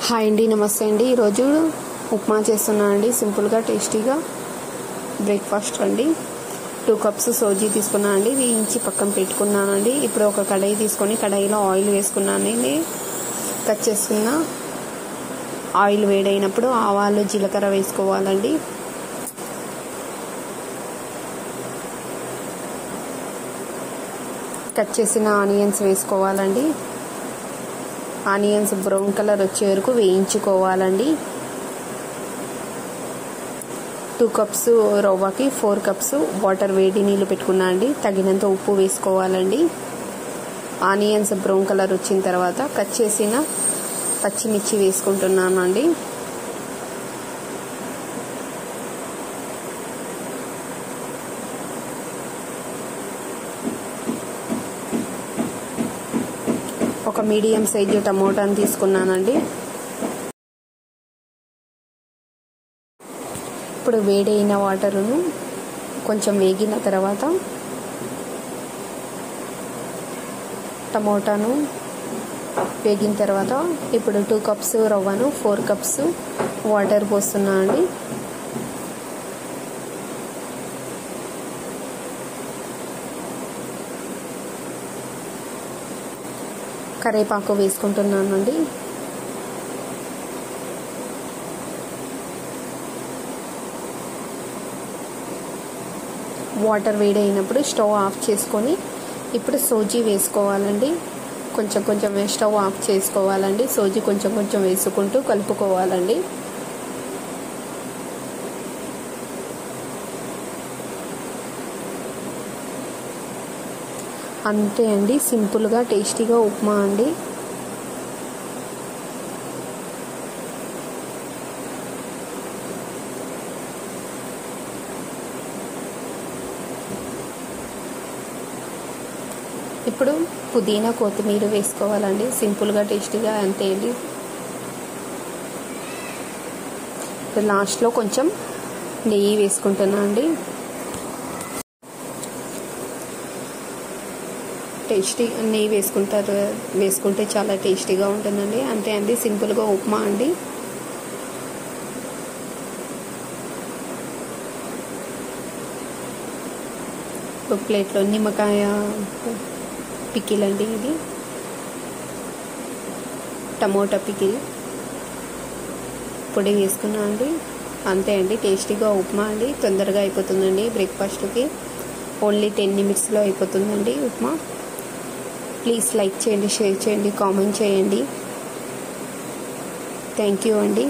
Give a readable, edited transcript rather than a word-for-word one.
Hi అండి, నమస్తే అండి. ఈరోజు ఉప్మా చేస్తున్నాను అండి. సింపుల్గా టేస్టీగా బ్రేక్ఫాస్ట్ అండి. 2 కప్స్ సోజీ తీసుకున్నాను అండి, వేయించి పక్కన పెట్టుకున్నానండి. ఇప్పుడు ఒక కడాయి తీసుకొని కడాయిలో ఆయిల్ వేసుకున్నానండి. కట్ చేసుకున్న ఆయిల్ వేడైనప్పుడు ఆవాలు జీలకర్ర వేసుకోవాలండి. కట్ చేసిన ఆనియన్స్ వేసుకోవాలండి. ఆనియన్స్ బ్రౌన్ కలర్ వచ్చే వరకు వేయించుకోవాలండి. 2 కప్స్ రవ్వకి 4 కప్స్ వాటర్ వేడి నీళ్ళు పెట్టుకున్నా అండి. తగినంత ఉప్పు వేసుకోవాలండి. ఆనియన్స్ బ్రౌన్ కలర్ వచ్చిన తర్వాత కట్ చేసిన పచ్చిమిర్చి వేసుకుంటున్నాను అండి. ఒక మీడియం సైజు టమోటాని తీసుకున్నానండి. ఇప్పుడు వేడైన వాటరును కొంచెం వేగిన తర్వాత టమోటాను వేగిన తర్వాత ఇప్పుడు 2 కప్స్ రవ్వను 4 కప్స్ వాటర్ పోస్తున్నానండి. కరివేపాకు వేసుకుంటున్నానండి. వాటర్ వేడైనప్పుడు స్టవ్ ఆఫ్ చేసుకొని ఇప్పుడు సోజీ వేసుకోవాలండి. కొంచెం కొంచెం స్టవ్ ఆఫ్ చేసుకోవాలండి. సోజీ కొంచెం కొంచెం వేసుకుంటూ కలుపుకోవాలండి. అంతే అండి, సింపుల్గా టేస్టీగా ఉప్మా అండి. ఇప్పుడు పుదీనా కొత్తిమీర వేసుకోవాలండి. సింపుల్గా టేస్టీగా అంతే అండి. లాస్ట్లో కొంచెం నెయ్యి వేసుకుంటున్నా అండి. టేస్టీ నెయ్యి వేసుకుంటే చాలా టేస్టీగా ఉంటుందండి. అంతే అండి, సింపుల్గా ఉప్మా అండి. ఒక ప్లేట్లో నిమ్మకాయ పికిల్ అండి, ఇది టమోటా పికిల్ పొడి వేసుకున్నా అండి. అంతే అండి, టేస్టీగా ఉప్మా అండి. తొందరగా అయిపోతుందండి. బ్రేక్ఫాస్ట్కి ఓన్లీ 10 నిమిట్స్లో అయిపోతుందండి ఉప్మా. ప్లీజ్ లైక్ చేయండి, షేర్ చేయండి, కామెంట్ చేయండి. థ్యాంక్ యూ అండి.